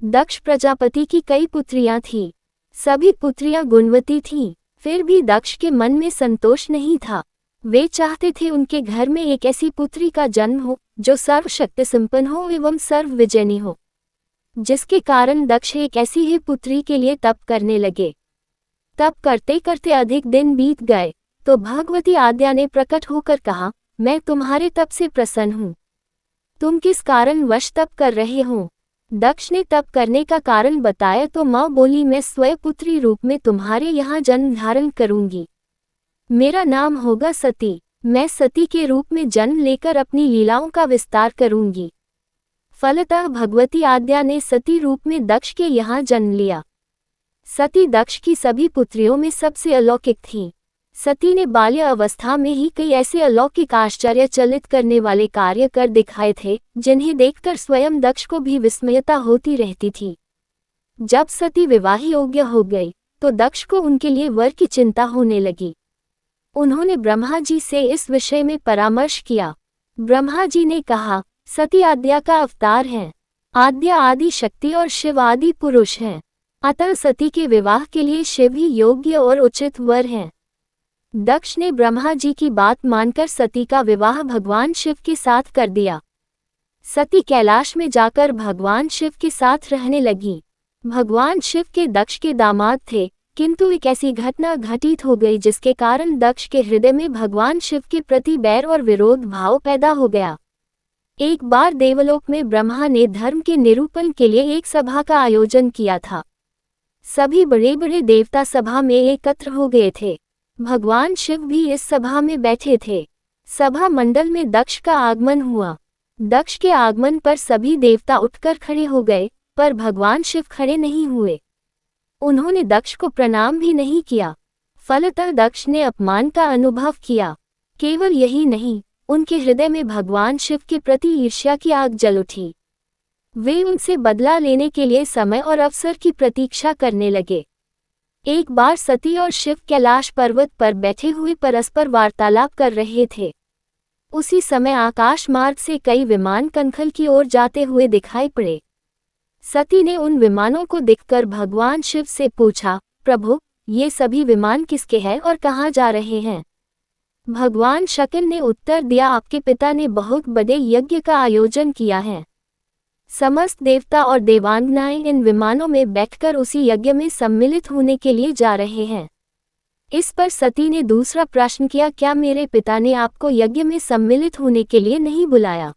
दक्ष प्रजापति की कई पुत्रियां थीं। सभी पुत्रियां गुणवती थीं, फिर भी दक्ष के मन में संतोष नहीं था। वे चाहते थे उनके घर में एक ऐसी पुत्री का जन्म हो जो सर्वशक्ति संपन्न हो एवं सर्वविजयनी हो, जिसके कारण दक्ष एक ऐसी ही पुत्री के लिए तप करने लगे। तप करते करते अधिक दिन बीत गए तो भगवती आद्या ने प्रकट होकर कहा, मैं तुम्हारे तप से प्रसन्न हूँ। तुम किस कारण वश तप कर रहे हो? दक्ष ने तप करने का कारण बताया तो माँ बोली, मैं स्वयं पुत्री रूप में तुम्हारे यहाँ जन्म धारण करूंगी। मेरा नाम होगा सती। मैं सती के रूप में जन्म लेकर अपनी लीलाओं का विस्तार करूंगी। फलतः भगवती आद्या ने सती रूप में दक्ष के यहाँ जन्म लिया। सती दक्ष की सभी पुत्रियों में सबसे अलौकिक थीं। सती ने बाल्य अवस्था में ही कई ऐसे अलौकिक आश्चर्यचलित करने वाले कार्य कर दिखाए थे जिन्हें देखकर स्वयं दक्ष को भी विस्मयता होती रहती थी। जब सती विवाह योग्य हो गई तो दक्ष को उनके लिए वर की चिंता होने लगी। उन्होंने ब्रह्मा जी से इस विषय में परामर्श किया। ब्रह्मा जी ने कहा, सती आद्या का अवतार है। आद्या आदि शक्ति और शिव आदि पुरुष हैं, अतः सती के विवाह के लिए शिव ही योग्य और उचित वर हैं। दक्ष ने ब्रह्मा जी की बात मानकर सती का विवाह भगवान शिव के साथ कर दिया। सती कैलाश में जाकर भगवान शिव के साथ रहने लगी। भगवान शिव के दक्ष के दामाद थे, किंतु एक ऐसी घटना घटित हो गई जिसके कारण दक्ष के हृदय में भगवान शिव के प्रति बैर और विरोध भाव पैदा हो गया। एक बार देवलोक में ब्रह्मा ने धर्म के निरूपण के लिए एक सभा का आयोजन किया था। सभी बड़े बड़े देवता सभा में एकत्र हो गए थे। भगवान शिव भी इस सभा में बैठे थे। सभा मंडल में दक्ष का आगमन हुआ। दक्ष के आगमन पर सभी देवता उठकर खड़े हो गए, पर भगवान शिव खड़े नहीं हुए। उन्होंने दक्ष को प्रणाम भी नहीं किया। फलतः दक्ष ने अपमान का अनुभव किया। केवल यही नहीं, उनके हृदय में भगवान शिव के प्रति ईर्ष्या की आग जल उठी। वे उनसे बदला लेने के लिए समय और अवसर की प्रतीक्षा करने लगे। एक बार सती और शिव कैलाश पर्वत पर बैठे हुए परस्पर वार्तालाप कर रहे थे। उसी समय आकाश मार्ग से कई विमान कनखल की ओर जाते हुए दिखाई पड़े। सती ने उन विमानों को देखकर भगवान शिव से पूछा, प्रभु, ये सभी विमान किसके हैं और कहाँ जा रहे हैं? भगवान शक्र ने उत्तर दिया, आपके पिता ने बहुत बड़े यज्ञ का आयोजन किया है। समस्त देवता और देवांगनाएं इन विमानों में बैठकर उसी यज्ञ में सम्मिलित होने के लिए जा रहे हैं। इस पर सती ने दूसरा प्रश्न किया, क्या मेरे पिता ने आपको यज्ञ में सम्मिलित होने के लिए नहीं बुलाया?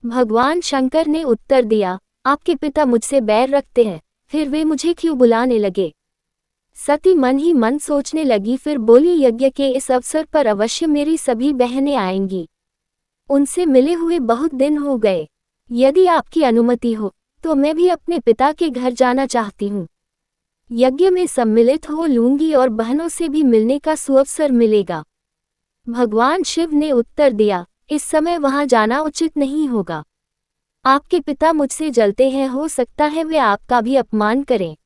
भगवान शंकर ने उत्तर दिया, आपके पिता मुझसे बैर रखते हैं, फिर वे मुझे क्यों बुलाने लगे? सती मन ही मन सोचने लगी, फिर बोली, यज्ञ के इस अवसर पर अवश्य मेरी सभी बहनें आएंगी। उनसे मिले हुए बहुत दिन हो गए। यदि आपकी अनुमति हो तो मैं भी अपने पिता के घर जाना चाहती हूँ। यज्ञ में सम्मिलित हो लूंगी और बहनों से भी मिलने का सुअवसर मिलेगा। भगवान शिव ने उत्तर दिया, इस समय वहां जाना उचित नहीं होगा। आपके पिता मुझसे जलते हैं, हो सकता है वे आपका भी अपमान करें।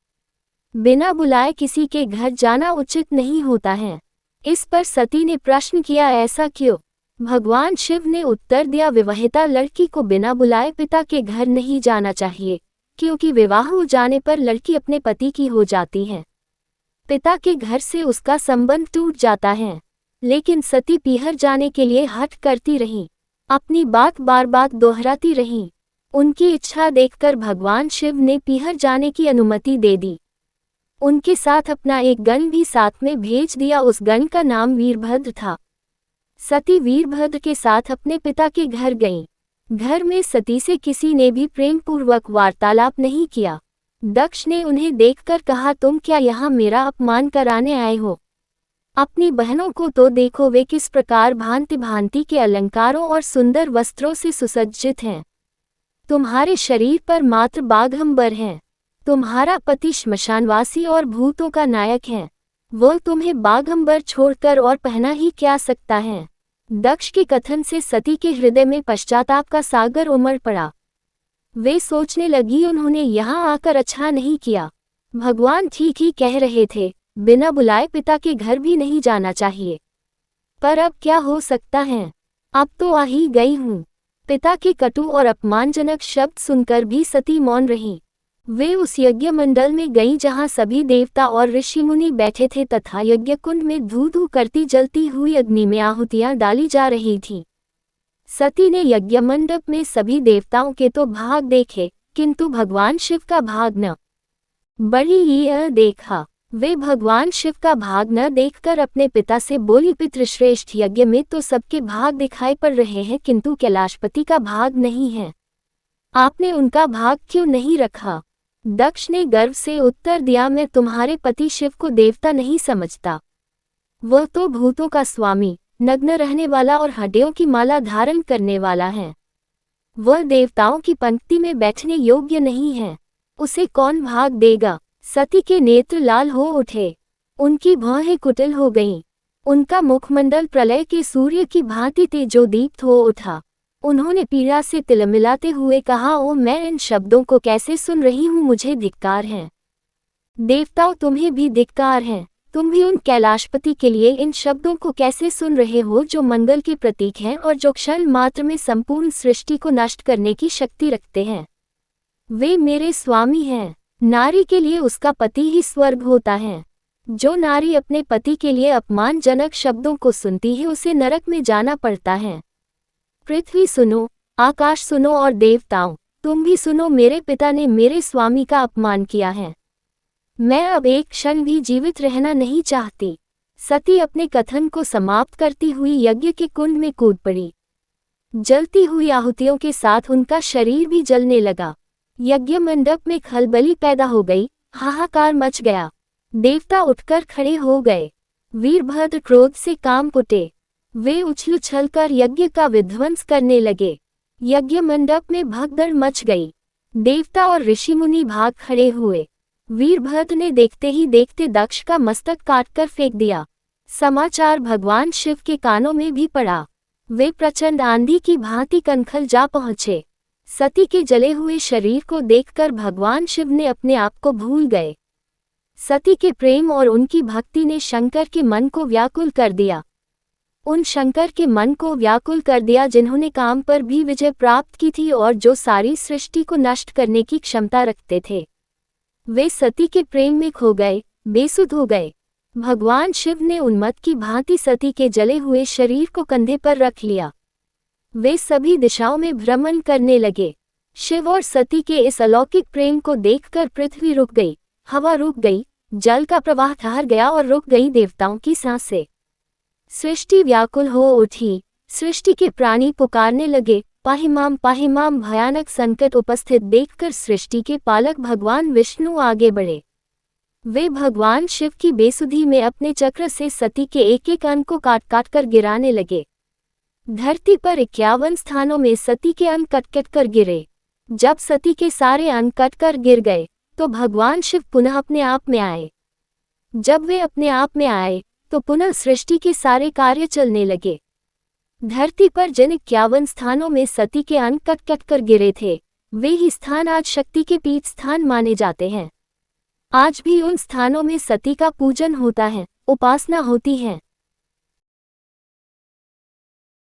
बिना बुलाए किसी के घर जाना उचित नहीं होता है। इस पर सती ने प्रश्न किया, ऐसा क्यों? भगवान शिव ने उत्तर दिया, विवाहिता लड़की को बिना बुलाए पिता के घर नहीं जाना चाहिए, क्योंकि विवाह हो जाने पर लड़की अपने पति की हो जाती है। पिता के घर से उसका संबंध टूट जाता है। लेकिन सती पीहर जाने के लिए हठ करती रहीं, अपनी बात बार बार दोहराती रहीं। उनकी इच्छा देखकर भगवान शिव ने पीहर जाने की अनुमति दे दी। उनके साथ अपना एक गण भी साथ में भेज दिया। उस गण का नाम वीरभद्र था। सती वीरभद्र के साथ अपने पिता के घर गईं। घर में सती से किसी ने भी प्रेम पूर्वक वार्तालाप नहीं किया। दक्ष ने उन्हें देखकर कहा, तुम क्या यहाँ मेरा अपमान कराने आए हो? अपनी बहनों को तो देखो, वे किस प्रकार भांति भांति के अलंकारों और सुंदर वस्त्रों से सुसज्जित हैं। तुम्हारे शरीर पर मात्र बाघंबर हैं। तुम्हारा पति श्मशानवासी और भूतों का नायक है, वो तुम्हें बाघंबर छोड़कर और पहना ही क्या सकता है? दक्ष के कथन से सती के हृदय में पश्चाताप का सागर उमड़ पड़ा। वे सोचने लगी, उन्होंने यहाँ आकर अच्छा नहीं किया। भगवान ठीक ही कह रहे थे, बिना बुलाए पिता के घर भी नहीं जाना चाहिए। पर अब क्या हो सकता है? अब तो आ ही गई हूँ। पिता के कटु और अपमानजनक शब्द सुनकर भी सती मौन रही। वे उस यज्ञ मंडल में गईं जहां सभी देवता और ऋषि मुनि बैठे थे तथा यज्ञ कुंड में धू धू करती जलती हुई अग्नि में आहुतियां डाली जा रही थीं। सती ने यज्ञ मंडप में सभी देवताओं के तो भाग देखे, किंतु भगवान शिव का भाग न बड़ी यह देखा। वे भगवान शिव का भाग न देखकर अपने पिता से बोली, पितृश्रेष्ठ, यज्ञ में तो सबके भाग दिखाई पड़ रहे हैं किंतु कैलाशपति का भाग नहीं है। आपने उनका भाग क्यों नहीं रखा? दक्ष ने गर्व से उत्तर दिया, मैं तुम्हारे पति शिव को देवता नहीं समझता। वह तो भूतों का स्वामी, नग्न रहने वाला और हड्डियों की माला धारण करने वाला है। वह देवताओं की पंक्ति में बैठने योग्य नहीं है। उसे कौन भाग देगा? सती के नेत्र लाल हो उठे, उनकी भौहें कुटिल हो गईं। उनका मुखमंडल प्रलय के सूर्य की भांति तेजोदीप्त हो उठा। उन्होंने पीड़ा से तिलमिलाते हुए कहा, ओ मैं इन शब्दों को कैसे सुन रही हूँ, मुझे धिक्कार है। देवताओं, तुम्हें भी धिक्कार है। तुम भी उन कैलाशपति के लिए इन शब्दों को कैसे सुन रहे हो जो मंगल के प्रतीक हैं और जो क्षण मात्र में संपूर्ण सृष्टि को नष्ट करने की शक्ति रखते हैं। वे मेरे स्वामी हैं। नारी के लिए उसका पति ही स्वर्ग होता है। जो नारी अपने पति के लिए अपमानजनक शब्दों को सुनती है उसे नरक में जाना पड़ता है। पृथ्वी सुनो, आकाश सुनो और देवताओं तुम भी सुनो, मेरे पिता ने मेरे स्वामी का अपमान किया है। मैं अब एक क्षण भी जीवित रहना नहीं चाहती। सती अपने कथन को समाप्त करती हुई यज्ञ के कुंड में कूद पड़ी। जलती हुई आहुतियों के साथ उनका शरीर भी जलने लगा। यज्ञ मंडप में खलबली पैदा हो गई, हाहाकार मच गया। देवता उठकर खड़े हो गए। वीरभद्र क्रोध से कांप उठे। वे उछल उछलकर यज्ञ का विध्वंस करने लगे। यज्ञ मंडप में भगदड़ मच गई। देवता और ऋषि मुनि भाग खड़े हुए। वीरभद्र ने देखते ही देखते दक्ष का मस्तक काटकर फेंक दिया। समाचार भगवान शिव के कानों में भी पड़ा। वे प्रचंड आंधी की भांति कनखल जा पहुंचे। सती के जले हुए शरीर को देखकर भगवान शिव ने अपने आप को भूल गए। सती के प्रेम और उनकी भक्ति ने शंकर के मन को व्याकुल कर दिया। उन शंकर के मन को व्याकुल कर दिया जिन्होंने काम पर भी विजय प्राप्त की थी और जो सारी सृष्टि को नष्ट करने की क्षमता रखते थे। वे सती के प्रेम में खो गए, बेसुध हो गए। भगवान शिव ने उन्मत्त की भांति सती के जले हुए शरीर को कंधे पर रख लिया। वे सभी दिशाओं में भ्रमण करने लगे। शिव और सती के इस अलौकिक प्रेम को देखकर पृथ्वी रुक गई, हवा रुक गई, जल का प्रवाह ठहर गया और रुक गई देवताओं की सांसें। सृष्टि व्याकुल हो उठी। सृष्टि के प्राणी पुकारने लगे, पाहिमाम पाहिमाम। भयानक संकट उपस्थित देखकर सृष्टि के पालक भगवान विष्णु आगे बढ़े। वे भगवान शिव की बेसुधी में अपने चक्र से सती के एक एक अंग को काट काट कर गिराने लगे। धरती पर 51 स्थानों में सती के अंग कट कट कर गिरे। जब सती के सारे अंग कट कर गिर गए तो भगवान शिव पुनः अपने आप में आए। जब वे अपने आप में आए तो पुनः सृष्टि के सारे कार्य चलने लगे। धरती पर जिन 51 स्थानों में सती के अंग कट कट कर गिरे थे, वे ही स्थान आज शक्ति के पीठ स्थान माने जाते हैं। आज भी उन स्थानों में सती का पूजन होता है, उपासना होती है।